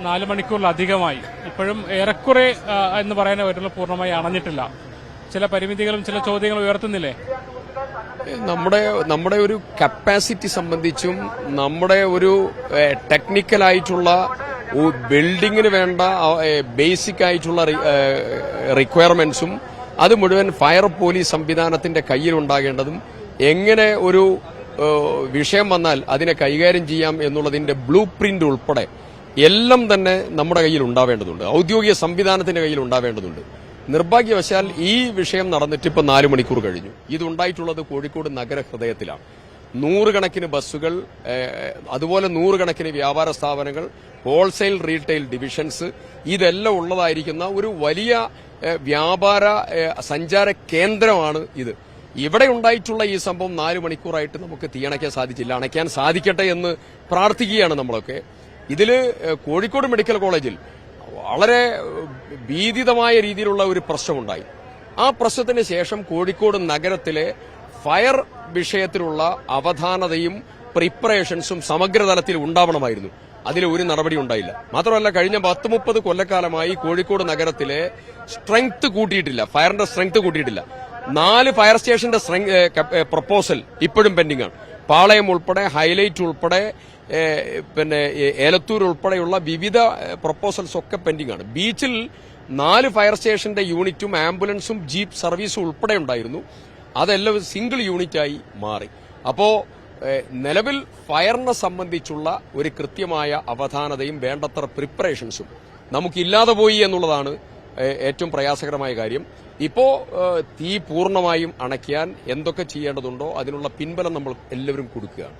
4 മണിക്കൂറിലധികമായി. ഇപ്പോഴും ഏറെക്കുറെ എന്ന് പറയാനേ പറ്റുള്ളൂ, പൂർണ്ണമായി അണഞ്ഞിട്ടില്ല. ചില പരിമിതികളും ചില ചോദ്യങ്ങളും ഉയർത്തുന്നില്ലേ? നമ്മുടെ ഒരു കപ്പാസിറ്റി സംബന്ധിച്ചും നമ്മുടെ ഒരു ടെക്നിക്കലായിട്ടുള്ള ബിൽഡിങ്ങിന് വേണ്ട ബേസിക് ആയിട്ടുള്ള റിക്വയർമെന്റ്സും അത് മുഴുവൻ ഫയർ പോലീസ് സംവിധാനത്തിന്റെ കയ്യിലുണ്ടാകേണ്ടതും എങ്ങനെ ഒരു വിഷയം വന്നാൽ അതിനെ കൈകാര്യം ചെയ്യാം എന്നുള്ളതിന്റെ ബ്ലൂ പ്രിന്റ് ഉൾപ്പെടെ എല്ലാം തന്നെ നമ്മുടെ കയ്യിൽ ഉണ്ടാവേണ്ടതുണ്ട്, ഔദ്യോഗിക സംവിധാനത്തിന്റെ കയ്യിൽ ഉണ്ടാവേണ്ടതുണ്ട്. നിർഭാഗ്യവശാൽ ഈ വിഷയം നടന്നിട്ട് ഇപ്പൊ 4 മണിക്കൂർ കഴിഞ്ഞു. ഇതുണ്ടായിട്ടുള്ളത് കോഴിക്കോട് നഗരഹൃദയത്തിലാണ്. 100 കണക്കിന് ബസ്സുകൾ, അതുപോലെ 100 കണക്കിന് വ്യാപാര സ്ഥാപനങ്ങൾ, ഹോൾസെയിൽ റീറ്റെയിൽ ഡിവിഷൻസ്, ഇതെല്ലാം ഉള്ളതായിരിക്കുന്ന ഒരു വലിയ വ്യാപാര സഞ്ചാര കേന്ദ്രമാണ് ഇത്. ഇവിടെ ഉണ്ടായിട്ടുള്ള ഈ സംഭവം 4 മണിക്കൂറായിട്ട് നമുക്ക് തീയണയ്ക്കാൻ സാധിച്ചില്ല. അണയ്ക്കാൻ സാധിക്കട്ടെ എന്ന് പ്രാർത്ഥിക്കുകയാണ് നമ്മളൊക്കെ. ഇതില് കോഴിക്കോട് മെഡിക്കൽ കോളേജിൽ വളരെ ഭീതിതമായ രീതിയിലുള്ള ഒരു പ്രശ്നമുണ്ടായി. ആ പ്രശ്നത്തിന് ശേഷം കോഴിക്കോട് നഗരത്തിലെ ഫയർ വിഷയത്തിലുള്ള അവധാനതയും പ്രിപ്പറേഷൻസും സമഗ്രതലത്തിൽ ഉണ്ടാവണമായിരുന്നു. അതിൽ ഒരു നടപടി ഉണ്ടായില്ല. മാത്രമല്ല, കഴിഞ്ഞ 10-30 കൊല്ലക്കാലമായി കോഴിക്കോട് നഗരത്തിലെ സ്ട്രെങ്ത് കൂട്ടിയിട്ടില്ല, ഫയറിന്റെ സ്ട്രെങ്ത് കൂട്ടിയിട്ടില്ല. 4 ഫയർ സ്റ്റേഷന്റെ പ്രപ്പോസൽ ഇപ്പോഴും പെൻഡിംഗ് ആണ്. പാളയം ഉൾപ്പെടെ, ഹൈലൈറ്റ് ഉൾപ്പെടെ, പിന്നെ ഏലത്തൂർ ഉൾപ്പെടെയുള്ള വിവിധ പ്രപ്പോസൽസ് ഒക്കെ പെൻഡിംഗ് ആണ്. ബീച്ചിൽ 4 ഫയർ സ്റ്റേഷന്റെ യൂണിറ്റും ആംബുലൻസും ജീപ്പ് സർവീസും ഉൾപ്പെടെ ഉണ്ടായിരുന്നു. അതെല്ലാം സിംഗിൾ യൂണിറ്റായി മാറി. അപ്പോ നിലവിൽ ഫയറിനെ സംബന്ധിച്ചുള്ള ഒരു കൃത്യമായ അവധാനതയും വേണ്ടത്ര പ്രിപ്പറേഷൻസും നമുക്കില്ലാതെ പോയി എന്നുള്ളതാണ് ഏറ്റവും പ്രയാസകരമായ കാര്യം. ഇപ്പോ തീ പൂർണ്ണമായും അണയ്ക്കാൻ എന്തൊക്കെ ചെയ്യേണ്ടതുണ്ടോ അതിനുള്ള പിൻബലം നമ്മൾ എല്ലാവരും കൊടുക്കുകയാണ്.